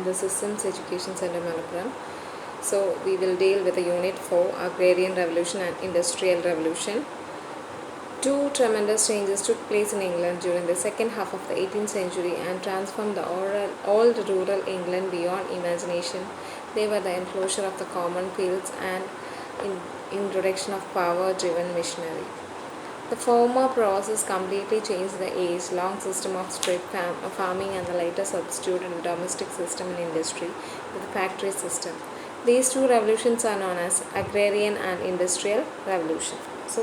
the Systems Education Center, Malappuram. So we will deal with the Unit 4, Agrarian Revolution and Industrial Revolution. Two tremendous changes took place in England during the second half of the 18th century and transformed the old rural England beyond imagination. They were the enclosure of the common fields and introduction of power-driven machinery. The former process completely changed the age-long system of strip farming and the later substituted the domestic system in industry with the factory system. These two revolutions are known as Agrarian and Industrial Revolution. So,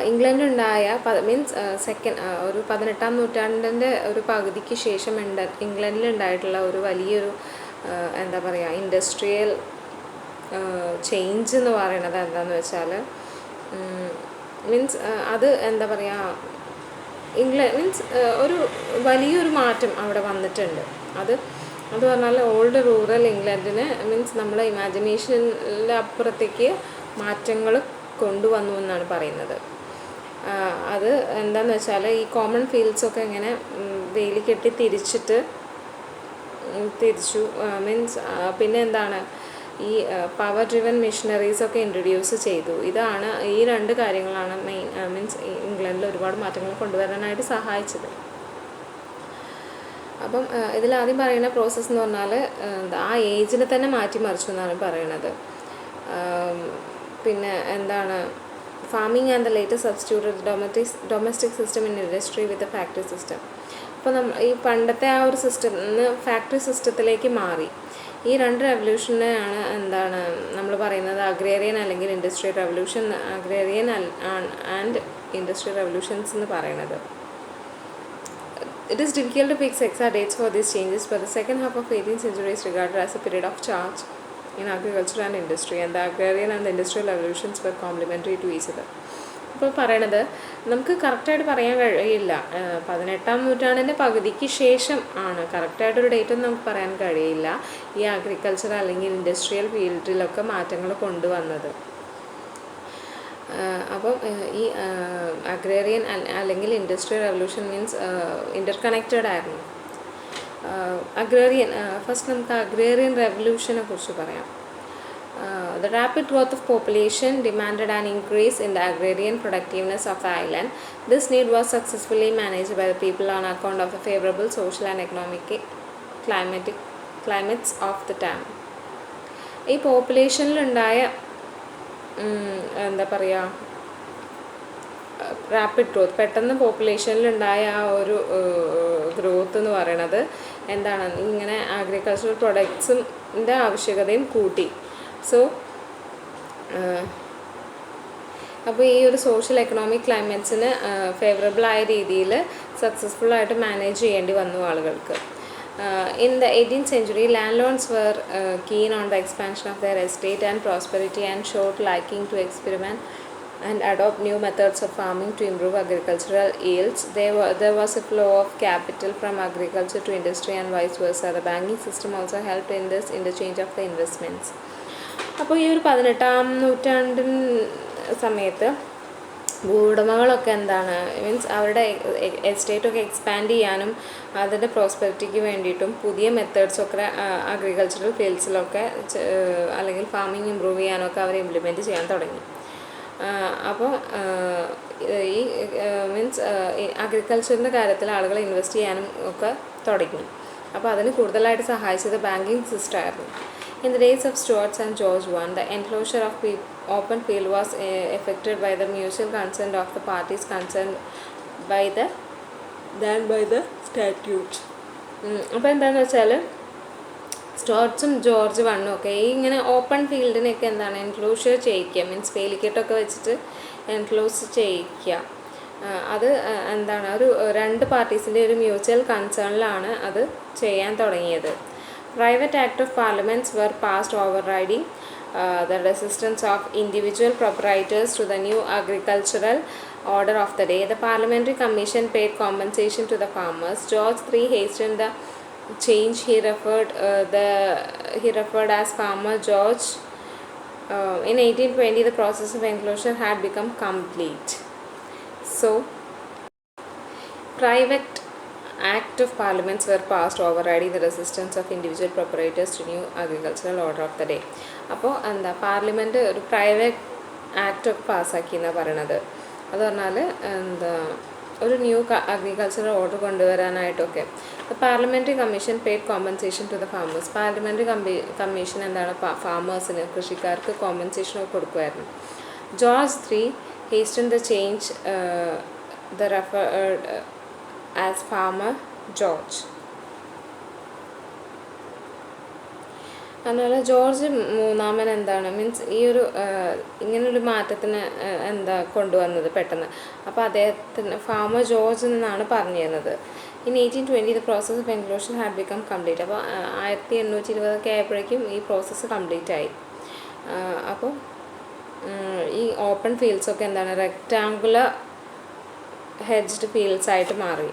ഇംഗ്ലണ്ടിലുണ്ടായ means ഒരു 18-ാം നൂറ്റാണ്ടിൻ്റെ ഒരു പകുതിക്ക് ശേഷം ഇംഗ്ലണ്ടിലുണ്ടായിട്ടുള്ള ഒരു വലിയൊരു എന്താ പറയുക ഇൻഡസ്ട്രിയൽ ചേഞ്ച് എന്ന് പറയുന്നത് എന്താണെന്ന് വെച്ചാൽ മീൻസ് അത് എന്താ പറയുക ഒരു വലിയൊരു മാറ്റം അവിടെ വന്നിട്ടുണ്ട്. അത് പറഞ്ഞാൽ ഓൾഡ് റൂറൽ ഇംഗ്ലണ്ടിന് മീൻസ് നമ്മളെ ഇമാജിനേഷനിലെ അപ്പുറത്തേക്ക് മാറ്റങ്ങൾ കൊണ്ടുവന്നു എന്നാണ് പറയുന്നത്. അത് എന്താണെന്ന് വെച്ചാൽ ഈ കോമൺ ഫീൽഡ്സൊക്കെ ഇങ്ങനെ വേലി കെട്ടി തിരിച്ചു മീൻസ് പിന്നെ എന്താണ് ഈ പവർ ഡ്രിവൻ മെഷീനറീസൊക്കെ ഇൻട്രൊഡ്യൂസ് ചെയ്തു. ഇതാണ് ഈ രണ്ട് കാര്യങ്ങളാണ് മീൻസ് ഇംഗ്ലണ്ടിൽ ഒരുപാട് മാറ്റങ്ങൾ കൊണ്ടുവരാനായിട്ട് സഹായിച്ചത്. അപ്പം ഇതിലാദ്യം പറയുന്ന പ്രോസസ്സ് എന്ന് പറഞ്ഞാൽ ആ ഏജിനെ തന്നെ മാറ്റിമറിച്ചു എന്നാണ് പറയണത്. പിന്നെ എന്താണ് farming and the later substituted domestic system in industry with the factory system. അപ്പോൾ ഈ പണ്ടത്തെ ആ ഒരു സിസ്റ്റം ഫാക്ടറി സിസ്റ്റത്തിലേക്ക് മാറി. ഈ രണ്ട് റെവല്യൂഷനെയാണ് എന്താണ് നമ്മൾ പറയുന്നത് അഗ്രേറിയൻ അല്ലെങ്കിൽ industrial revolution, agrarian and industrial revolutions എന്ന് പറയുന്നത്. It is difficult to fix exact dates for these changes, but the second half of 18th century is regarded as a period of change in agriculture and industry, and the agrarian and the industrial revolutions were complementary to each other. ഇപ്പോൾ പറയണത് നമുക്ക് കറക്റ്റായിട്ട് പറയാൻ കഴിയില്ല. 18-ാം നൂറ്റാണ്ടിൻ്റെ പകുതിക്ക് ശേഷം ആണ്, കറക്റ്റായിട്ടൊരു ഡേറ്റൊന്നും നമുക്ക് പറയാൻ കഴിയില്ല, ഈ അഗ്രികൾച്ചർ അല്ലെങ്കിൽ ഇൻഡസ്ട്രിയൽ ഫീൽഡിലൊക്കെ മാറ്റങ്ങൾ കൊണ്ടുവന്നത്. അപ്പം ഈ അഗ്രേറിയൻ അല്ലെങ്കിൽ ഇൻഡസ്ട്രിയൽ റെവല്യൂഷൻ മീൻസ് ഇൻ്റർകണക്റ്റഡ് ആയിരുന്നു. അഗ്രേറിയൻ ഫസ്റ്റ് നമുക്ക് അഗ്രേറിയൻ റെവല്യൂഷനെ കുറിച്ച് പറയാം. The rapid growth of population demanded an increase in the agrarian productiveness of the island. This need was successfully managed by the people on account of the favorable social and economic climates of the time. ഈ പോപ്പുലേഷനിലുണ്ടായ എന്താ പറയുക rapid growth, പെട്ടെന്ന് പോപ്പുലേഷനിലുണ്ടായ ആ ഒരു growth എന്ന് പറയണത് എന്താണ് ഇങ്ങനെ അഗ്രികൾച്ചറൽ പ്രൊഡക്ട്സിൻ്റെ ആവശ്യകതയും കൂട്ടി. സോ അപ്പോൾ ഈ ഒരു സോഷ്യൽ എക്കണോമിക് ക്ലൈമറ്റ്സിന് ഫേവറബിളായ രീതിയിൽ സക്സസ്ഫുള്ളായിട്ട് മാനേജ് ചെയ്യേണ്ടി വന്നു ആളുകൾക്ക്. In the 18th century, landlords were keen on the expansion of their estate and prosperity and showed liking to experiment and adopt new methods of farming to improve agricultural yields. There was a flow of capital from agriculture to industry and vice versa. The banking system also helped in this interchange of the investments. അപ്പോൾ ഈ ഒരു 18-ാം നൂറ്റാണ്ടിൻ സമയത്ത് ഭൂവുടമകളൊക്കെ എന്താണ് means അവരുടെ എസ്റ്റേറ്റൊക്കെ expand ചെയ്യാനും അതിൻ്റെ പ്രോസ്പെരിറ്റിക്ക് വേണ്ടിയിട്ടും പുതിയ മെത്തേഡ്സൊക്കെ അഗ്രികൾച്ചറൽ ഫീൽഡ്സിലൊക്കെ അല്ലെങ്കിൽ ഫാമിംഗ് ഇമ്പ്രൂവ് ചെയ്യാനൊക്കെ അവർ ഇംപ്ലിമെൻറ്റ് ചെയ്യാൻ തുടങ്ങി. അപ്പോൾ ഈ മീൻസ് അഗ്രികൾച്ചറിൻ്റെ കാര്യത്തിൽ ആളുകൾ ഇൻവെസ്റ്റ് ചെയ്യാനും ഒക്കെ തുടങ്ങി. അപ്പോൾ അതിന് കൂടുതലായിട്ട് സഹായിച്ചത് ബാങ്കിങ് സിസ്റ്റം ആയിരുന്നു. In the days of Stuart and George I, the enclosure of open field was effected by the mutual consent of the parties concerned by the statute. അപ്പോൾ എന്താണെന്ന് വെച്ചാൽ സ്റ്റുവർട്ട്സും ജോർജ് വണ്ണും ഒക്കെ ഇങ്ങനെ ഓപ്പൺ ഫീൽഡിനൊക്കെ എന്താണ് എൻക്ലോഷർ ചെയ്യിക്കുക, means വേലിക്കെട്ടൊക്കെ വെച്ചിട്ട് എൻക്ലോസ് ചെയ്യിക്കുക. അത് എന്താണ് ഒരു രണ്ട് പാർട്ടീസിൻ്റെ ഒരു മ്യൂച്വൽ കൺസേണിലാണ് അത് ചെയ്യാൻ തുടങ്ങിയത്. Private Act of Parliaments were passed overriding the resistance of individual proprietors to the new agricultural order of the day. The Parliamentary Commission paid compensation to the farmers. George III hastened the change he referred as Farmer George. In 1820, the process of enclosure had become complete. So, private Act of Parliaments were passed overriding the resistance of individual proprietors to new agricultural order of the day. അപ്പോൾ എന്താ parliament ഒരു private act ഒക്കെ പാസ്സാക്കി എന്നാണ് പറയണത്. അത് പറഞ്ഞാൽ എന്താ ഒരു ന്യൂ അഗ്രികൾച്ചറൽ ഓർഡർ കൊണ്ടുവരാനായിട്ടൊക്കെ. Parliamentary commission paid compensation to the farmers. Parliamentary commission എന്താണ് ഫാമേഴ്സിന് കൃഷിക്കാർക്ക് കോമ്പൻസേഷൻ ഒക്കെ കൊടുക്കുമായിരുന്നു. George III hastened the change the referred as Farmer George. അതുപോലെ ജോർജ് മൂന്നാമൻ എന്താണ് മീൻസ് ഈ ഒരു ഇങ്ങനൊരു മാറ്റത്തിന് എന്താ കൊണ്ടുവന്നത് പെട്ടെന്ന്. അപ്പോൾ അദ്ദേഹത്തിന് ഫാമർ ജോർജ് എന്നാണ് പറഞ്ഞിരുന്നത്. In 1820 the process of enclosure had become complete. അപ്പോൾ 1820 ആയപ്പോഴേക്കും ഈ പ്രോസസ്സ് കംപ്ലീറ്റ് ആയി. അപ്പോൾ ഈ ഓപ്പൺ ഫീൽഡ്സൊക്കെ എന്താണ് റെക്റ്റാങ്കുലർ ഹെഡ്ജ്ഡ് ഫീൽഡ്സ് ആയിട്ട് മാറി.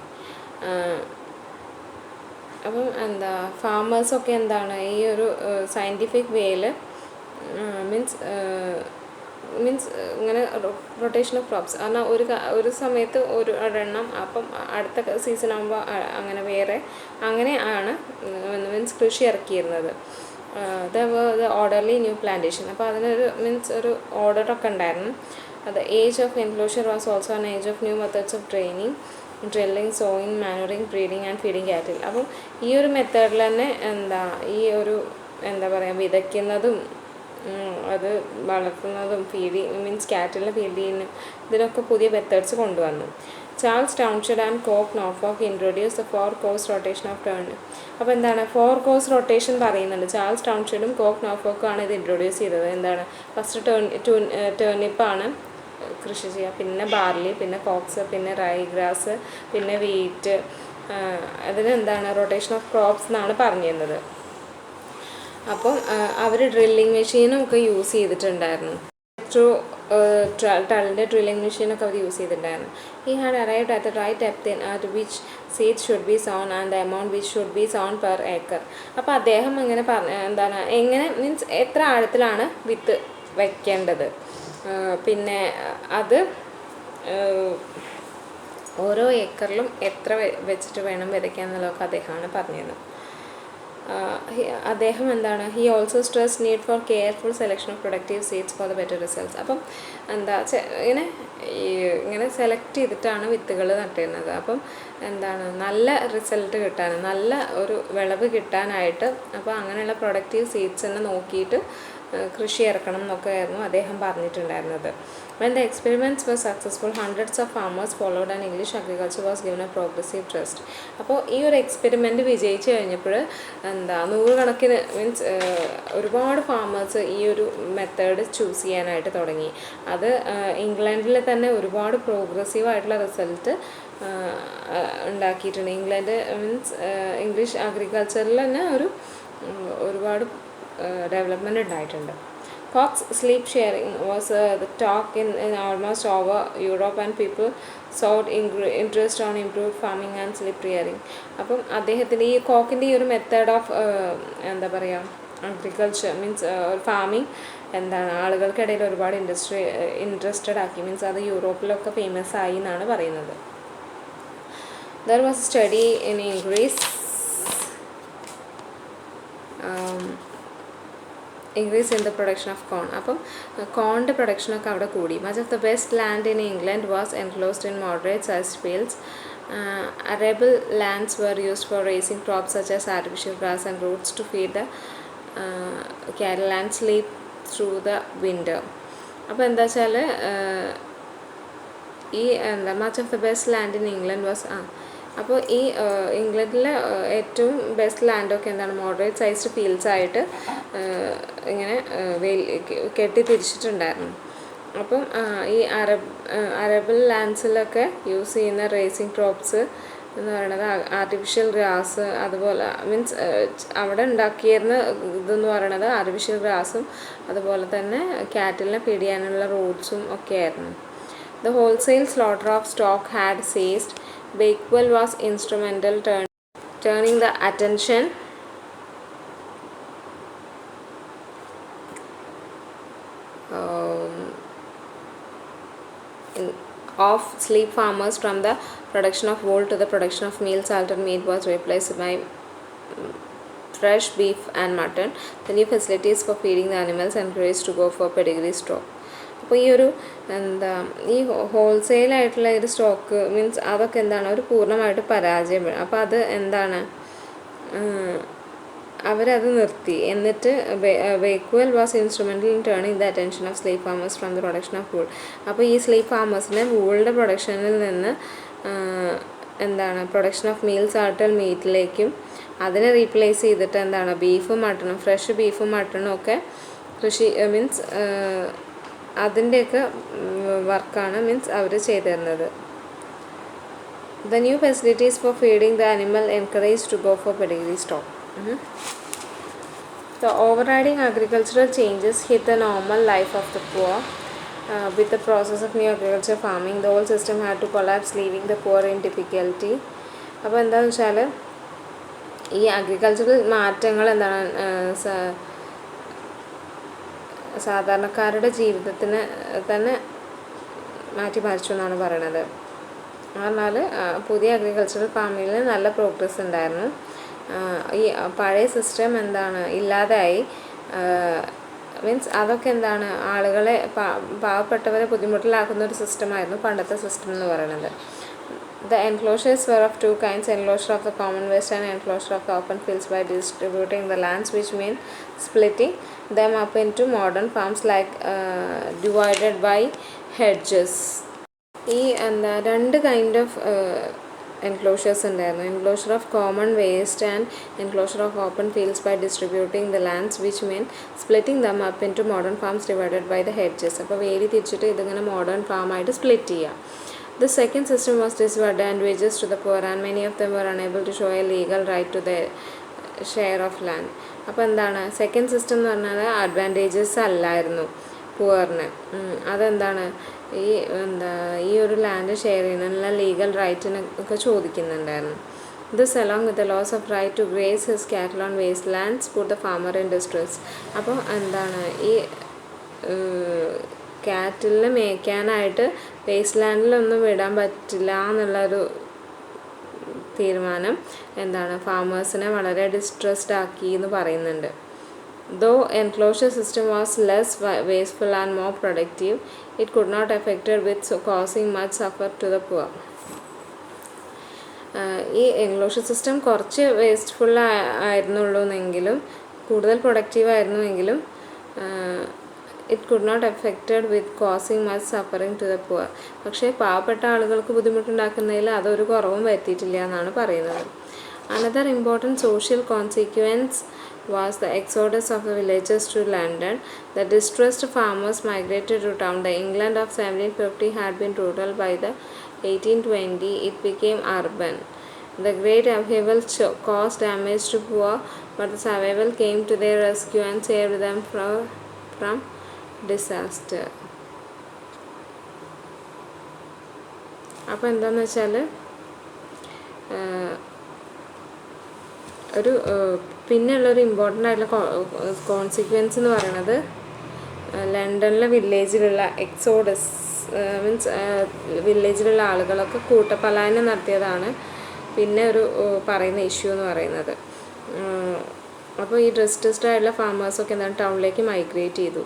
അപ്പം എന്താ ഫാമേഴ്സൊക്കെ എന്താണ് ഈ ഒരു സയൻറ്റിഫിക് വേയിൽ മീൻസ് ഇങ്ങനെ റൊട്ടേഷൻ ഓഫ് ക്രോപ്സ് കാരണം ഒരു സമയത്ത് ഒരെണ്ണം അപ്പം അടുത്ത സീസൺ ആകുമ്പോൾ അങ്ങനെ വേറെ അങ്ങനെയാണ് മീൻസ് കൃഷി ഇറക്കിയിരുന്നത്. Orderly new plantation. അപ്പോൾ അതിനൊരു മീൻസ് ഒരു ഓർഡറൊക്കെ ഉണ്ടായിരുന്നു. The age of enclosure was also an age of new methods of training, drilling, sowing, manuring, breeding and feeding cattle. അപ്പം ഈ ഒരു മെത്തേഡിൽ തന്നെ എന്താ ഈ ഒരു എന്താ പറയുക വിതയ്ക്കുന്നതും അത് വളർത്തുന്നതും മീൻസ് കാറ്റലിനെ ഫീഡ് ചെയ്യുന്ന ഇതിനൊക്കെ പുതിയ മെത്തേഡ്സ് കൊണ്ടുവന്നു. Charles Townshend and Coke Norfolk introduce the 4 course rotation of turn. അപ്പോൾ എന്താണ് 4 course റൊട്ടേഷൻ പറയുന്നുണ്ട്. ചാൾസ് ടൗൺഷെഡും കോക്ക് നോർഫോക്കും ആണ് ഇത് ഇൻട്രൊഡ്യൂസ് ചെയ്തത്. എന്താണ് ഫസ്റ്റ് ടേണിപ്പാണ് കൃഷി ചെയ്യുക, പിന്നെ ബാർലി, പിന്നെ കോക്സ്, പിന്നെ റൈ ഗ്രാസ്, പിന്നെ വീറ്റ്. അതിനെന്താണ് റൊട്ടേഷൻ ഓഫ് ക്രോപ്സ് എന്നാണ് പറഞ്ഞിരുന്നത്. അപ്പം അവർ ഡ്രില്ലിങ് മെഷീനും ഒക്കെ യൂസ് ചെയ്തിട്ടുണ്ടായിരുന്നു. ടളിൻ്റെ ഡ്രില്ലിങ് മെഷീനൊക്കെ അവർ യൂസ് ചെയ്തിട്ടുണ്ടായിരുന്നു. He had arrived at the right depth at which seeds should be sown and the amount which should be sown per acre. അപ്പോൾ അദ്ദേഹം ഇങ്ങനെ എന്താണ് എങ്ങനെ മീൻസ് എത്ര ആഴത്തിലാണ് വിത്ത് വയ്ക്കേണ്ടത്, പിന്നെ അത് ഓരോ ഏക്കറിലും എത്ര വെച്ചിട്ട് വേണം വിതയ്ക്കാൻ എന്നുള്ളതൊക്കെ അദ്ദേഹമാണ് പറഞ്ഞത്. അദ്ദേഹം എന്താണ് he also stress need for careful selection of productive seeds for the better results. അപ്പം എന്താ ഇങ്ങനെ സെലക്ട് ചെയ്തിട്ടാണ് വിത്തുകൾ നട്ടിരുന്നത്. അപ്പം എന്താണ് നല്ല റിസൾട്ട് കിട്ടാൻ, നല്ല ഒരു വിളവ് കിട്ടാനായിട്ട് അപ്പോൾ അങ്ങനെയുള്ള പ്രൊഡക്റ്റീവ് സീഡ്സ് തന്നെ നോക്കിയിട്ട് കൃഷി ഇറക്കണം എന്നൊക്കെ ആയിരുന്നു അദ്ദേഹം പറഞ്ഞിട്ടുണ്ടായിരുന്നത്. When the experiments were successful, hundreds of farmers followed and English agriculture was given a progressive trust. അപ്പോൾ ഈ ഒരു എക്സ്പെരിമെൻറ്റ് വിജയിച്ച് കഴിഞ്ഞപ്പോൾ എന്താ നൂറുകണക്കിന് മീൻസ് ഒരുപാട് ഫാമേഴ്സ് ഈ ഒരു മെത്തേഡ് ചൂസ് ചെയ്യാനായിട്ട് തുടങ്ങി. അത് ഇംഗ്ലണ്ടിൽ തന്നെ ഒരുപാട് പ്രോഗ്രസീവായിട്ടുള്ള റിസൾട്ട് ഉണ്ടാക്കിയിട്ടുണ്ട്. ഇംഗ്ലണ്ട് മീൻസ് ഇംഗ്ലീഷ് അഗ്രികൾച്ചറിൽ തന്നെ ഒരുപാട് ഡെവലപ്മെൻറ്റ് ഉണ്ടായിട്ടുണ്ട്. Cox sleep sharing was the talk in almost over Europe and people showed interest on improved farming and sleep rearing. അപ്പം അദ്ദേഹത്തിൻ്റെ ഈ കോക്കിൻ്റെ ഈ ഒരു മെത്തേഡ് ഓഫ് എന്താ പറയുക അഗ്രികൾച്ചർ മീൻസ് ഫാമിങ് എന്താണ് ആളുകൾക്കിടയിൽ ഒരുപാട് ഇൻട്രസ്റ്റഡ് ആക്കി. മീൻസ് അത് യൂറോപ്പിലൊക്കെ ഫേമസ് ആയി എന്നാണ് പറയുന്നത്. There was a study in Greece increase in the production of corn. അപ്പം കോണിൻ്റെ പ്രൊഡക്ഷനൊക്കെ അവിടെ കൂടി. Much of the best land in England was enclosed in moderate sized fields. Arable lands were used for raising crops such as artificial grass and roots to feed the cattle and sleep through the winter. അപ്പോൾ എന്താ വെച്ചാൽ ഈ much of the best land in England was അപ്പോൾ ഈ ഇംഗ്ലണ്ടിലെ ഏറ്റവും best ലാൻഡൊക്കെ എന്താണ് moderate sized fields ആയിട്ട് ഇങ്ങനെ കെട്ടി തിരിച്ചിട്ടുണ്ടായിരുന്നു. അപ്പം ഈ അറബിൾ ലാൻഡ്സിലൊക്കെ യൂസ് ചെയ്യുന്ന റേസിംഗ് ക്രോപ്സ് എന്ന് പറയുന്നത് ആർട്ടിഫിഷ്യൽ ഗ്രാസ്, അതുപോലെ മീൻസ് അവിടെ ഉണ്ടാക്കിയിരുന്ന ഇതെന്ന് പറയുന്നത് ആർട്ടിഫിഷ്യൽ ഗ്രാസും അതുപോലെ തന്നെ കാറ്റിലിനെ ഫീഡ് ചെയ്യാനുള്ള റൂട്ട്സും ഒക്കെ ആയിരുന്നു. The wholesale slaughter of stock had ceased. Bakewell was instrumental turning the attention of slave farmers from the production of wool to the production of meal. Salted meat was replaced by fresh beef and mutton. The new facilities for feeding the animals encouraged to go for pedigree stock. അപ്പോൾ ഈ ഒരു എന്താ ഈ ഹോൾസെയിലായിട്ടുള്ള ഒരു stock means അതൊക്കെ എന്താണ് അവർ പൂർണ്ണമായിട്ട് പരാജയപ്പെടും. അപ്പോൾ അത് എന്താണ് അവരത് നിർത്തി. എന്നിട്ട് Bakewell was instrumental in turning the attention of slave farmers from the production of wool. അപ്പോൾ ഈ സ്ലേവ് ഫാമേഴ്സിനെ വൂളിൻ്റെ പ്രൊഡക്ഷനിൽ നിന്ന് എന്താണ് പ്രൊഡക്ഷൻ ഓഫ് മീൽ സാൾട്ടൽ മീറ്റിലേക്കും അതിനെ റീപ്ലേസ് ചെയ്തിട്ട് എന്താണ് ബീഫും മട്ടണും ഫ്രഷ് ബീഫും മട്ടണും ഒക്കെ കൃഷി മീൻസ് അതിൻ്റെയൊക്കെ വർക്കാണ് മീൻസ് അവർ ചെയ്തിരുന്നത്. The new facilities for feeding the animal encouraged to go for pedigree stock. The overriding agricultural changes hit the normal life of the poor. With the process of new agriculture farming, the whole system had to collapse, leaving the poor in difficulty. അപ്പോൾ എന്താണെന്ന് വെച്ചാൽ ഈ agricultural മാറ്റങ്ങൾ എന്താണ് സാധാരണക്കാരുടെ ജീവിതത്തിന് തന്നെ മാറ്റിമറിച്ചു എന്നാണ് പറയണത്. എന്നാൽ പുതിയ അഗ്രികൾച്ചറൽ ഫാമിങ്ങിൽ നല്ല പ്രോഗ്രസ് ഉണ്ടായിരുന്നു. ഈ പഴയ സിസ്റ്റം എന്താണ് ഇല്ലാതായി. മീൻസ് അതൊക്കെ എന്താണ് ആളുകളെ പാവപ്പെട്ടവരെ ബുദ്ധിമുട്ടിലാക്കുന്ന ഒരു സിസ്റ്റമായിരുന്നു പണ്ടത്തെ സിസ്റ്റം എന്ന് പറയുന്നത്. The enclosures were of two kinds: enclosure of the common waste and enclosure of the open fields. By distributing the lands, which mean splitting them up into modern farms like divided by hedges. ഈ എന്താ രണ്ട് kind of enclosures ഉണ്ടായിരുന്നു. Enclosure of common waste and enclosure of open fields by distributing the lands which mean splitting them up into modern farms divided by the hedges. അപ്പോൾ വേലി തിരിച്ചിട്ട് ഇതിങ്ങനെ modern ഫാമായിട്ട് split ചെയ്യുക. The second system was disadvantageous to the poor and many of them were unable to show a legal right to their share of land. അപ്പോൾ എന്താണ് second system എന്ന് പറഞ്ഞാൽ അഡ്വാൻറ്റേജസ് അല്ലായിരുന്നു പുവറിന്. അതെന്താണ് ഈ ഒരു ലാൻഡ് ഷെയർ ചെയ്യുന്നതിനുള്ള legal റൈറ്റിനൊക്കെ ചോദിക്കുന്നുണ്ടായിരുന്നു. This along with the loss of right to graze his cattle on wastelands put the farmer in distress. അപ്പോൾ എന്താണ് ഈ കാറ്റിലിനെ മേയ്ക്കാനായിട്ട് വേസ്റ്റ് ലാൻഡിലൊന്നും വിടാൻ പറ്റില്ല എന്നുള്ളൊരു തീരുമാനം എന്താണ് ഫാമേഴ്സിനെ വളരെ ഡിസ്ട്രസ്ഡ് ആക്കി എന്ന് പറയുന്നുണ്ട്. Though enclosure system was less wasteful and more productive, it could not affected with causing much suffer to the poor. ഈ എൻക്ലോഷർ സിസ്റ്റം കുറച്ച് വേസ്റ്റ്ഫുൾ ആയിരുന്നുള്ളൂ എന്നെങ്കിലും കൂടുതൽ പ്രൊഡക്റ്റീവ് ആയിരുന്നുവെങ്കിലും it could not effected with causing much suffering to the poor. പക്ഷേ പാവപ്പെട്ട ആളുകൾക്ക് ബുദ്ധിമുട്ടുണ്ടാക്കുന്നതിൽ അതൊരു കുറവും വരുത്തിയിട്ടില്ല എന്നാണ് പറയുന്നത്. Another important social consequence was the exodus of the villagers to London. The distressed farmers migrated to town. The England of 1750 had been rural. By the 1820 it became urban. The great upheaval caused damage to poor, but the survival came to their rescue and saved them from disaster. അപ്പോൾ എന്താണെന്ന് വെച്ചാൽ ഒരു പിന്നെയുള്ളൊരു important ആയിട്ടുള്ള consequence എന്ന് പറയുന്നത് ലണ്ടനിലെ വില്ലേജിലുള്ള exodus means വില്ലേജിലുള്ള ആളുകളൊക്കെ കൂട്ടപ്പലായനം നടത്തിയതാണ് പിന്നെ ഒരു പറയുന്ന ഇഷ്യൂ എന്ന് പറയുന്നത്. അപ്പോൾ ഈ ഡിസ്ട്രസ്ഡ് ആയിട്ടുള്ള ഫാമേഴ്സൊക്കെ എന്താണ് ടൗണിലേക്ക് മൈഗ്രേറ്റ് ചെയ്തു.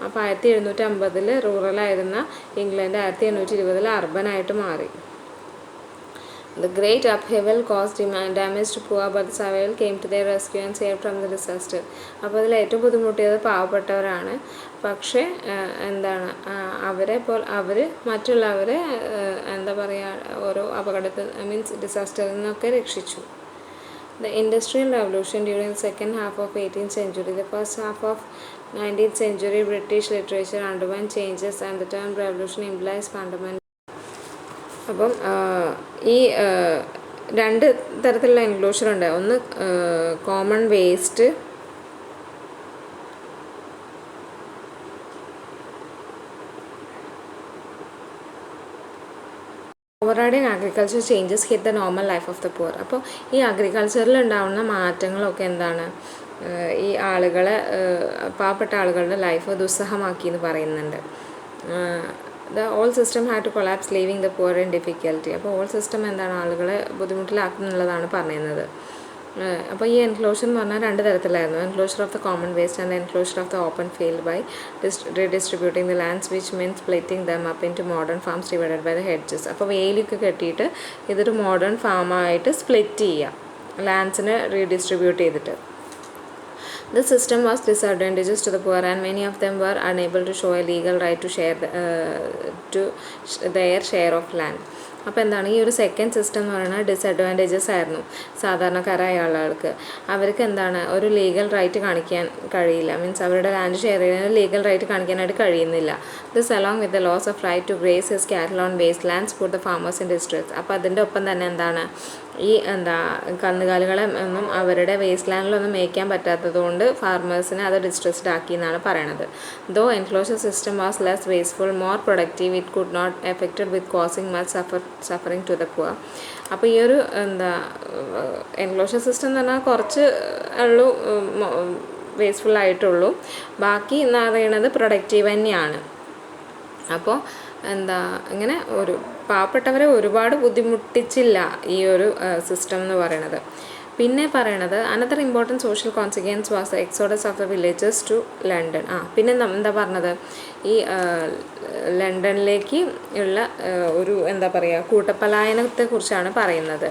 അപ്പോൾ 1750 റൂറലായിരുന്ന ഇംഗ്ലണ്ട് 1820 അർബനായിട്ട് മാറി. The great upheaval caused damage to poor, but the survival came to their rescue and saved from the disaster. അപ്പോൾ അതിൽ ഏറ്റവും ബുദ്ധിമുട്ടിയത് പാവപ്പെട്ടവരാണ്. പക്ഷേ എന്താണ് അവർ മറ്റുള്ളവരെ എന്താ പറയുക ഓരോ അപകടത്തിൽ മീൻസ് ഡിസാസ്റ്ററിൽ നിന്നൊക്കെ രക്ഷിച്ചു. The Industrial Revolution during the second half of 18th century, the first half of 19th century British literature underwent changes and the term revolution implies fundamental. അപ്പം ഈ രണ്ട് തരത്തിലുള്ള എൻക്ലോഷർ ഉണ്ട്. ഒന്ന് common waste, overriding agriculture changes hit the normal life of the poor. അപ്പോൾ ഈ അഗ്രികൾച്ചറിൽ ഉണ്ടാകുന്ന മാറ്റങ്ങളൊക്കെ എന്താണ് ഈ ആളുകളെ പാവപ്പെട്ട ആളുകളുടെ ലൈഫ് ദുസ്സഹമാക്കി എന്ന് പറയുന്നുണ്ട്. the whole system had to collapse, leaving the poor in difficulty. അപ്പോൾ whole system എന്താണ്, ആളുകളെ ബുദ്ധിമുട്ടിലാക്കുന്നുള്ളതാണ് പറയുന്നത്. അപ്പോൾ ഈ എൻക്ലോഷർ എന്ന് പറഞ്ഞാൽ രണ്ട് തരത്തിലായിരുന്നു. Enclosure of the common waste and enclosure of the open field by redistributing the lands which means splitting them up into modern farms divided by the hedges. അപ്പോൾ വേലിയൊക്കെ കെട്ടിയിട്ട് ഇതൊരു മോഡേൺ ഫാമായിട്ട് സ്പ്ലിറ്റ് ചെയ്യുക, ലാൻഡ്സിനെ റീഡിസ്ട്രിബ്യൂട്ട് ചെയ്തിട്ട്. The system was disadvantageous to the poor and many of them were unable to show a legal right to share their share of land. അപ്പോൾ എന്താണ്, ഈ ഒരു സെക്കൻഡ് സിസ്റ്റം എന്ന് പറയുന്നത് ഡിസഡ്വാൻറ്റേജസ് ആയിരുന്നു സാധാരണക്കാരായ ആളുകൾക്ക്. അവർക്ക് എന്താണ്, ഒരു ലീഗൽ റൈറ്റ് കാണിക്കാൻ കഴിയില്ല, മീൻസ് അവരുടെ ലാൻഡ് ഷെയർ ചെയ്യുന്ന ലീഗൽ റൈറ്റ് കാണിക്കാനായിട്ട് കഴിയുന്നില്ല. This along with the loss of right to graze his cattle on waste lands put the farmers in distress. അപ്പോൾ അതിൻ്റെ ഒപ്പം തന്നെ എന്താണ്, ഈ കന്നുകാലികളെ ഒന്നും അവരുടെ വേസ്റ്റ് ലാൻഡിലൊന്നും മേയ്ക്കാൻ പറ്റാത്തത് കൊണ്ട് ഫാർമേഴ്സിനെ അത് ഡിസ്ട്രെസ്ഡ് ആക്കി എന്നാണ് പറയണത്. Though enclosure system was less wasteful, more productive, it could not effected with causing much suffering to the poor. അപ്പോൾ ഈ ഒരു എൻക്ലോഷർ സിസ്റ്റം എന്ന് പറഞ്ഞാൽ കുറച്ച് ഉള്ളൂ വേസ്റ്റ്ഫുൾ ആയിട്ടുള്ളൂ, ബാക്കി എന്ന് പറയുന്നത് പ്രൊഡക്റ്റീവ് തന്നെയാണ്. അപ്പോൾ ഇങ്ങനെ ഒരു പാവപ്പെട്ടവരെ ഒരുപാട് ബുദ്ധിമുട്ടിച്ചില്ല ഈ ഒരു സിസ്റ്റം എന്ന് പറയണത്. പിന്നെ പറയണത് another important social consequence was the exodus of the villages to London. പിന്നെ എന്താ പറഞ്ഞത്, ഈ ലണ്ടനിലേക്ക് ഉള്ള ഒരു കൂട്ടപ്പലായനത്തെക്കുറിച്ചാണ് പറയുന്നത്.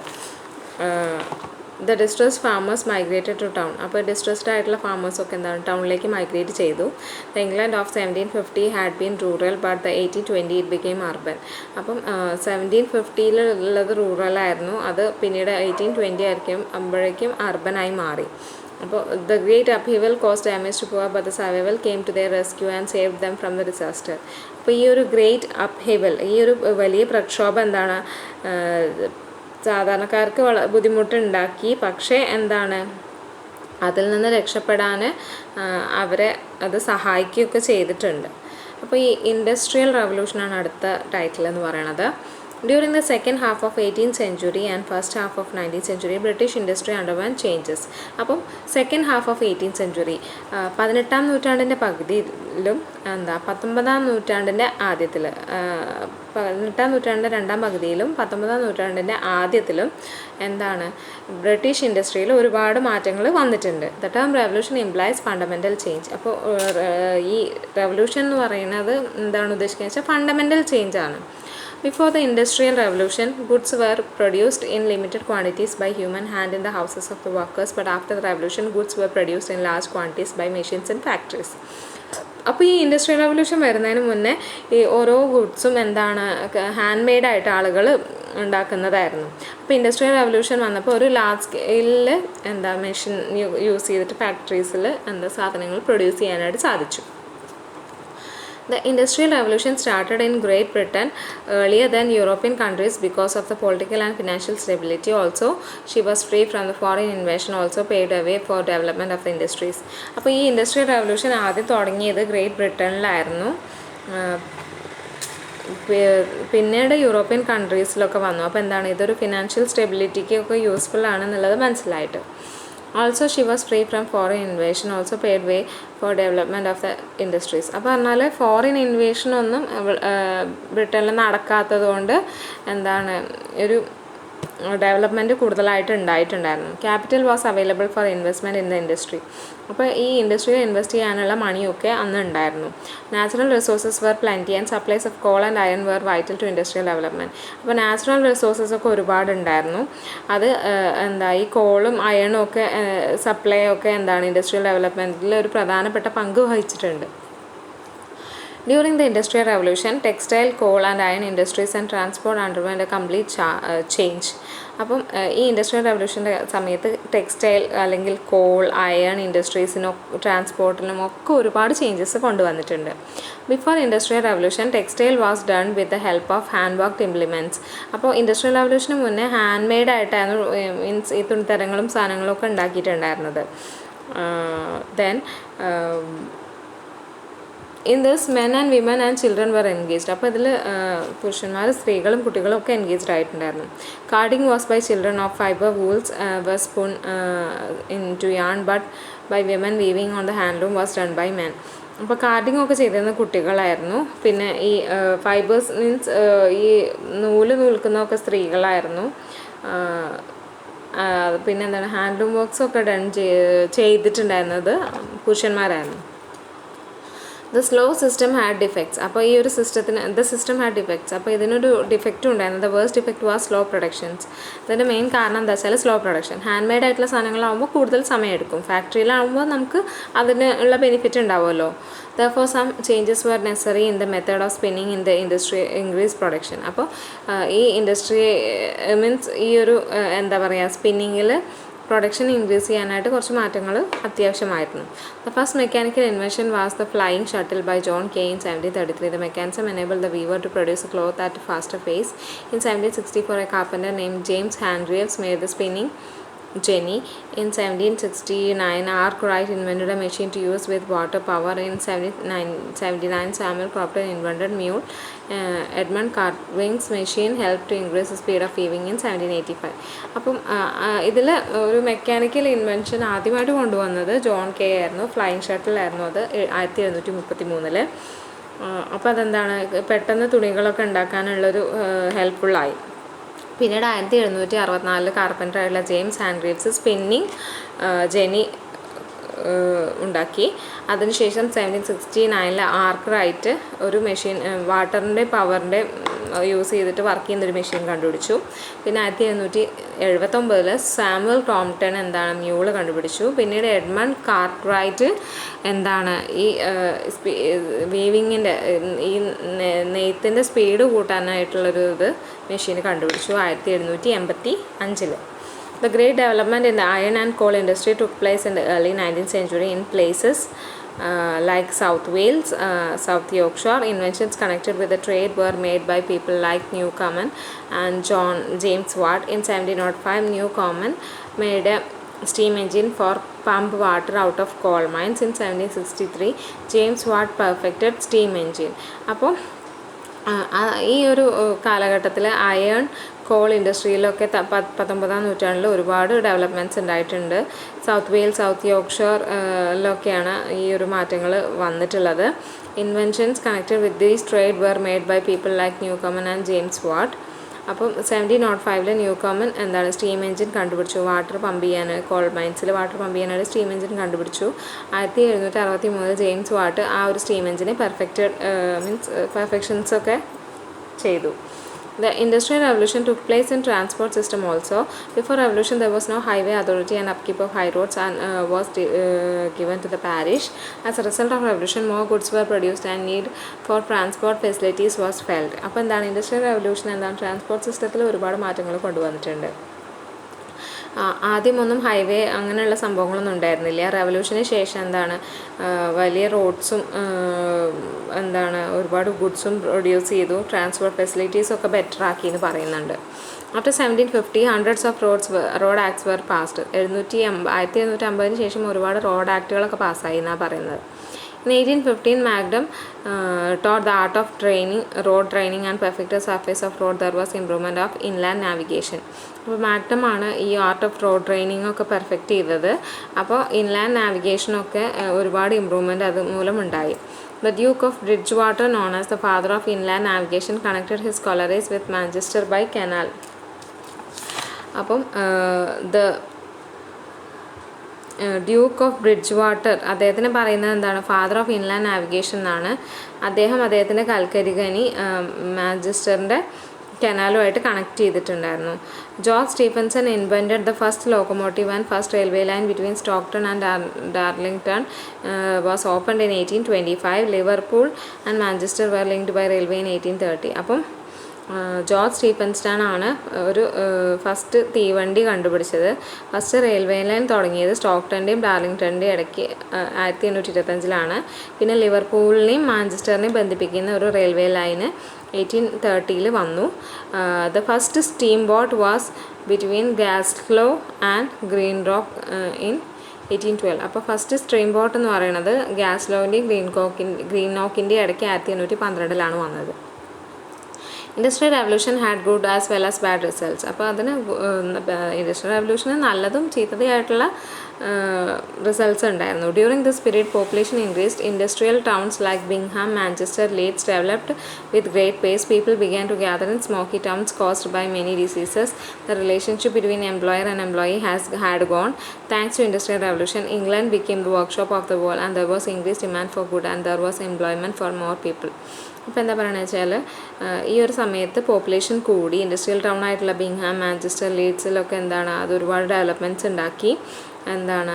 The distressed farmers migrated to town. അപ്പോൾ ഡിസ്ട്രെസ്ഡ് ആയിട്ടുള്ള ഫാമേഴ്സൊക്കെ എന്താണ്, ടൗണിലേക്ക് മൈഗ്രേറ്റ് ചെയ്തു. The England of 1750 had been rural but the 1820 it became urban. അപ്പം 1750 റൂറലായിരുന്നു, അത് പിന്നീട് 1820 ആകുമ്പോഴേക്കും അർബനായി മാറി. അപ്പോൾ the great upheaval cost damage to poor but the survival came to their rescue and save them from the disaster. അപ്പോൾ ഈ ഒരു ഗ്രേറ്റ് അപ്ഹീവൽ, ഈ ഒരു വലിയ പ്രക്ഷോഭം എന്താണ്, സാധാരണക്കാർക്ക് ബുദ്ധിമുട്ടുണ്ടാക്കി, പക്ഷേ അതിൽ നിന്ന് രക്ഷപ്പെടാൻ അവരെ അത് സഹായിക്കുകയൊക്കെ ചെയ്തിട്ടുണ്ട്. അപ്പോൾ ഈ ഇൻഡസ്ട്രിയൽ റവല്യൂഷനാണ് അടുത്ത ടൈറ്റിൽ എന്ന് പറയുന്നത്. During the second half of 18th century and first half of 19th century, British industry underwent changes. അപ്പം second half of 18th century, 18ാം നൂറ്റാണ്ടിൻ്റെ പകുതിയിലും 19ാം നൂറ്റാണ്ടിൻ്റെ ആദ്യത്തിൽ, 18ാം നൂറ്റാണ്ടിൻ്റെ രണ്ടാം പകുതിയിലും 19ാം നൂറ്റാണ്ടിൻ്റെ ആദ്യത്തിലും ബ്രിട്ടീഷ് ഇൻഡസ്ട്രിയിൽ ഒരുപാട് മാറ്റങ്ങൾ വന്നിട്ടുണ്ട്. The term revolution implies fundamental change. അപ്പോൾ ഈ റെവല്യൂഷൻ എന്ന് പറയുന്നത് എന്താണ് ഉദ്ദേശിക്കുന്നത് വെച്ചാൽ ഫണ്ടമെൻ്റൽ ചേഞ്ച് ആണ്. Before the Industrial Revolution, goods were produced in limited quantities by human hand in the houses of the workers, but after the revolution, goods were produced in large quantities by machines and factories. അപ്പോൾ ഈ industrial revolution വരുന്നതിന് മുന്നേ ഈ ഓരോ ഗുഡ്സും hand മെയ്ഡായിട്ട് ആളുകൾ ഉണ്ടാക്കുന്നതായിരുന്നു. അപ്പോൾ industrial revolution വന്നപ്പോൾ ഒരു ലാർജ് സ്കെയിലിൽ മെഷീൻ യൂസ് ചെയ്തിട്ട് ഫാക്ടറീസിൽ സാധനങ്ങൾ പ്രൊഡ്യൂസ് ചെയ്യാനായിട്ട് സാധിച്ചു. The Industrial Revolution started in Great Britain earlier than European countries because of the political and financial stability. Also, she was free from the foreign invasion, also paved a way for development of the industries. അപ്പോൾ ഈ industrial revolution ആദ്യം തുടങ്ങിയത് great ബ്രിട്ടനിലായിരുന്നു, പിന്നീട് European കൺട്രീസിലൊക്കെ വന്നു. അപ്പോൾ ഇതൊരു financial സ്റ്റെബിലിറ്റിക്കൊക്കെ useful ആണെന്നുള്ളത് മനസ്സിലായിട്ട്. Also she was free from foreign invasion, also paved way for development of the industries. അപ്പോൾ പറഞ്ഞാൽ ഫോറിൻ ഇൻവേഷൻ ഒന്നും ബ്രിട്ടനിൽ നടക്കാത്തത് കൊണ്ട് ഒരു ഡെവലപ്മെൻറ്റ് കൂടുതലായിട്ട് ഉണ്ടായിട്ടുണ്ടായിരുന്നു. Capital was available for investment in the industry. അപ്പോൾ ഈ ഇൻഡസ്ട്രിയിൽ ഇൻവെസ്റ്റ് ചെയ്യാനുള്ള മണിയൊക്കെ അന്ന് ഉണ്ടായിരുന്നു. Natural resources were plenty and supplies of coal and iron were vital to industrial development. അപ്പോൾ നാച്ചുറൽ റിസോഴ്സസ് ഒക്കെ ഒരുപാടുണ്ടായിരുന്നു. അത് ഈ കോളും അയണും ഒക്കെ സപ്ലൈ ഒക്കെ ഇൻഡസ്ട്രിയൽ ഡെവലപ്മെൻറ്റിൽ ഒരു പ്രധാനപ്പെട്ട പങ്ക് വഹിച്ചിട്ടുണ്ട്. During the Industrial Revolution, textile, coal and iron industries and transport underwent a complete change. അപ്പം ഈ ഇൻഡസ്ട്രിയൽ റവല്യൂഷൻ്റെ സമയത്ത് ടെക്സ്റ്റൈൽ അല്ലെങ്കിൽ കോൾ, അയൺ ഇൻഡസ്ട്രീസിനും ട്രാൻസ്പോർട്ടിനും ഒക്കെ ഒരുപാട് ചേഞ്ചസ് കൊണ്ടുവന്നിട്ടുണ്ട്. Before industrial revolution, textile was done with the help of hand worked implements. അപ്പോൾ industrial റവല്യൂഷന് മുന്നേ ഹാൻഡ് മെയ്ഡ് ആയിട്ടായിരുന്നു മീൻസ് ഈ തുണിത്തരങ്ങളും സാധനങ്ങളും ഒക്കെ ഉണ്ടാക്കിയിട്ടുണ്ടായിരുന്നത്. Then in this men and women and children were engaged. അപ്പോൾ ഇതിൽ പുരുഷന്മാർ, സ്ത്രീകളും കുട്ടികളും ഒക്കെ എൻഗേജ്ഡ് ആയിട്ടുണ്ടായിരുന്നു. Carding was by children of fibre wools were spun into yarn but by women weaving on the handloom was done by men. അപ്പോൾ carding ഒക്കെ ചെയ്തിരുന്ന കുട്ടികളായിരുന്നു. പിന്നെ ഈ ഫൈബേഴ്സ് മീൻസ് ഈ നൂല് നൂൽക്കുന്നതൊക്കെ സ്ത്രീകളായിരുന്നു. പിന്നെ എന്താണ് ഹാൻഡ്ലൂം വർക്ക്സൊക്കെ ചെയ്തിട്ടുണ്ടായിരുന്നത് പുരുഷന്മാരായിരുന്നു. The slow system had defects. അപ്പോൾ ഈ ഒരു സിസ്റ്റത്തിന് ദ സിസ്റ്റം ഹാഡ് ഡിഫക്ട്സ്. അപ്പോൾ ഇതിനൊരു ഡിഫക്റ്റും ഉണ്ടായിരുന്നു. The worst defect was slow productions. ഇതിൻ്റെ മെയിൻ കാരണം എന്താ വെച്ചാൽ സ്ലോ പ്രൊഡക്ഷൻ. ഹാൻഡ് മെയ്ഡ് ആയിട്ടുള്ള സാധനങ്ങളാകുമ്പോൾ കൂടുതൽ സമയം എടുക്കും. ഫാക്ടറിയിലാകുമ്പോൾ നമുക്ക് അതിന് ഉള്ള ബെനിഫിറ്റ് ഉണ്ടാവുമല്ലോ. Therefore, some changes were necessary in the method of spinning in the industry increase production. അപ്പോൾ ഈ ഇൻഡസ്ട്രി മീൻസ് ഈ ഒരു എന്താ പറയുക സ്പിന്നിങ്ങിൽ പ്രൊഡക്ഷൻ ഇൻക്രീസ് ചെയ്യാനായിട്ട് കുറച്ച് മാറ്റങ്ങൾ അത്യാവശ്യമായിരുന്നു. The first mechanical invention was the flying shuttle by John Kay in 1733. The mechanism enabled the weaver to produce a cloth at a faster pace. In 1764, a carpenter named James Hargreaves made the spinning jenny. In 1769, Arkwright invented a machine to use with water power. In 1779, Samuel Crompton invented mule. Edmund Cartwright's machine helped to increase the speed of weaving in 1785. അപ്പം ഇതിൽ ഒരു mechanical invention ആദ്യമായിട്ട് കൊണ്ടുവന്നത് John K ആയിരുന്നു. Flying ഷട്ടിലായിരുന്നു അത് 1733. അപ്പോൾ അതെന്താണ് പെട്ടെന്ന് തുണികളൊക്കെ ഉണ്ടാക്കാനുള്ളൊരു ഹെൽപ്ഫുള്ളായി. പിന്നീട് 1764 കാർപ്പൻ്ററായിട്ടുള്ള ജെയിംസ് ഹാൻഗ്രീവ്സ് സ്പിന്നിങ് ജെനി ഉണ്ടാക്കി. അതിനുശേഷം 1769 ആർക്ക്റൈറ്റ് ഒരു മെഷീൻ വാട്ടറിൻ്റെ പവറിൻ്റെ യൂസ് ചെയ്തിട്ട് വർക്ക് ചെയ്യുന്നൊരു മെഷീൻ കണ്ടുപിടിച്ചു. പിന്നെ 1779 സാമുവൽ ക്രോംപ്ടൺ എന്താണ് മ്യൂള് കണ്ടുപിടിച്ചു. പിന്നീട് എഡ്മണ്ട് കാർട്ട്റൈറ്റ് എന്താണ് ഈ വീവിങ്ങിൻ്റെ ഈ നെയ്ത്തിൻ്റെ സ്പീഡ് കൂട്ടാനായിട്ടുള്ളൊരു മെഷീൻ കണ്ടുപിടിച്ചു 1785. The great development in the iron and coal industry took place in the early 19th century in places like South Wales, South Yorkshire. Inventions connected with the trade were made by people like Newcomen and James Watt. In 1705, Newcomen made a steam engine for pump water out of coal mines. In 1763, James Watt perfected steam engine. അപ്പോൾ ഈ ഒരു കാലഘട്ടത്തിൽ iron call ഇൻഡസ്ട്രിയിലൊക്കെ 19ാം നൂറ്റാണ്ടിൽ ഒരുപാട് developments ഉണ്ടായിട്ടുണ്ട്. South Wales, south യോർക്ക്ഷയറിലൊക്കെയാണ് ഈ ഒരു മാറ്റങ്ങൾ വന്നിട്ടുള്ളത്. Inventions connected with these trade were made by people like Newcomen and James Watt. അപ്പം 1705 ന്യൂകമൻ എന്താണ് സ്റ്റീം എഞ്ചിൻ കണ്ടുപിടിച്ചു. വാട്ടർ പമ്പ് ചെയ്യാൻ കോൾ മൈൻസിൽ വാട്ടർ പമ്പ് ചെയ്യാനായിട്ട് സ്റ്റീം എഞ്ചിൻ കണ്ടുപിടിച്ചു. 1763 ജെയിംസ് വാട്ട് ആ ഒരു സ്റ്റീം എഞ്ചിനെ പെർഫെക്ഷൻസൊക്കെ ചെയ്തു. The Industrial Revolution took place in transport system also. Before revolution, there was no highway authority and upkeep of high roads and was given to the parish. As a result of revolution, more goods were produced and need for transport facilities was felt. അപ്പോൾ എന്താണ് industrial revolution എന്താണ് transport സിസ്റ്റത്തിൽ ഒരുപാട് മാറ്റങ്ങൾ കൊണ്ടുവന്നിട്ടുണ്ട്. ആദ്യമൊന്നും highway അങ്ങനെയുള്ള സംഭവങ്ങളൊന്നും ഉണ്ടായിരുന്നില്ല. റെവല്യൂഷന് ശേഷം എന്താണ് വലിയ റോഡ്സും എന്താണ് ഒരുപാട് ഗുഡ്സും പ്രൊഡ്യൂസ് ചെയ്തു. ട്രാൻസ്പോർട്ട് ഫെസിലിറ്റീസൊക്കെ ബെറ്റർ ആക്കി എന്ന് പറയുന്നുണ്ട്. After 1750 hundreds of road acts were passed. 1750 ശേഷം ഒരുപാട് റോഡ് ആക്ടുകളൊക്കെ പാസ്സായി എന്നാണ് പറയുന്നത്. In 1815, Magnum taught the art of road training and perfected surface of road. There was improvement of inland navigation. അപ്പോൾ മാഗ്നം ആണ് ഈ ആർട്ട് ഓഫ് റോഡ് ട്രെയിനിങ് ഒക്കെ perfect ചെയ്തത്. അപ്പോൾ ഇൻലാൻഡ് നാവിഗേഷനൊക്കെ ഒരുപാട് ഇമ്പ്രൂവ്മെൻറ്റ് അത് മൂലമുണ്ടായി. The Duke of Bridgewater, known as the father of inland navigation, connected his collieries with Manchester by canal. അപ്പം duke of bridge water അദ്ദേഹത്തിന് പറയുന്നത് എന്താണ് ഫാദർ ഓഫ് ഇൻലാൻഡ് നാവിഗേഷൻ എന്നാണ്. അദ്ദേഹത്തിൻ്റെ കൽക്കരിഖനി മാഞ്ചസ്റ്ററിൻ്റെ കനാലുമായിട്ട് കണക്ട് ചെയ്തിട്ടുണ്ടായിരുന്നു. George Stephenson invented the first locomotive and first railway line between Stockton and Darlington was opened in 1825. Liverpool and Manchester were linked by railway in 1830. അപ്പം ജോർജ് സ്റ്റീഫൻസ്റ്റൺ ആണ് ഒരു first തീവണ്ടി കണ്ടുപിടിച്ചത്. ഫസ്റ്റ് റെയിൽവേ ലൈൻ തുടങ്ങിയത് സ്റ്റോക്ടൻ്റെയും ഡാർലിംഗ്ടണിൻ്റെയും ഇടയ്ക്ക് 1825. പിന്നെ ലിവർപൂളിനെയും മാഞ്ചസ്റ്ററിനെയും ബന്ധിപ്പിക്കുന്ന ഒരു റെയിൽവേ ലൈന് 1830 വന്നു. The first steam boat was between Glasgow and green rock in 1812. അപ്പോൾ ഫസ്റ്റ് സ്ട്രീം ബോട്ട് എന്ന് പറയുന്നത് ഗ്ലാസ്ഗോവിൻ്റെയും ഗ്രീൻ നോക്കിൻ്റെയും ഇടയ്ക്ക് 1812 വന്നത്. Industrial revolution had good as well as bad results. അപ്പോൾ അതിന് ഇൻഡസ്ട്രിയൽ റെവല്യൂഷന് നല്ലതും ചീത്തതയായിട്ടുള്ള റിസൾട്ട്സ് ഉണ്ടായിരുന്നു. During this period population increased. Industrial towns like Birmingham, Manchester, Leeds developed with great pace. People began to gather in smoky towns caused by many diseases. The relationship between employer and employee had gone. Thanks to industrial revolution, England became the workshop of the world and there was increased demand for good and there was employment for more people. അപ്പോൾ എന്താ പറയുക വെച്ചാൽ ഈ ഒരു സമയത്ത് population കൂടി. Industrial town ആയിട്ടുള്ള ബിങ്ഹാം, Manchester, ലീഡ്സിലൊക്കെ എന്താണ് അത് ഒരുപാട് ഡെവലപ്മെൻറ്റ്സ് ഉണ്ടാക്കി. എന്താണ്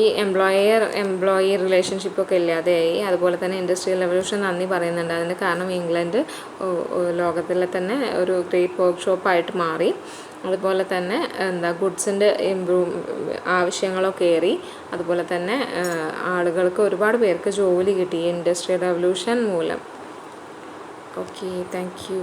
ഈ എംപ്ലോയി റിലേഷൻഷിപ്പൊക്കെ ഇല്ലാതെയായി. അതുപോലെ തന്നെ ഇൻഡസ്ട്രിയൽ റെവല്യൂഷൻ നന്ദി പറയുന്നുണ്ട്. അതിന് കാരണം ഇംഗ്ലണ്ട് ലോകത്തിലെ തന്നെ ഒരു ഗ്രേറ്റ് വർക്ക്ഷോപ്പായിട്ട് മാറി. അതുപോലെ തന്നെ ഗുഡ്സിൻ്റെ ആവശ്യങ്ങളൊക്കെ ഏറി. അതുപോലെ തന്നെ ആളുകൾക്ക് ഒരുപാട് പേർക്ക് ജോലി കിട്ടി ഇൻഡസ്ട്രിയൽ റെവല്യൂഷൻ മൂലം. Okay, thank you.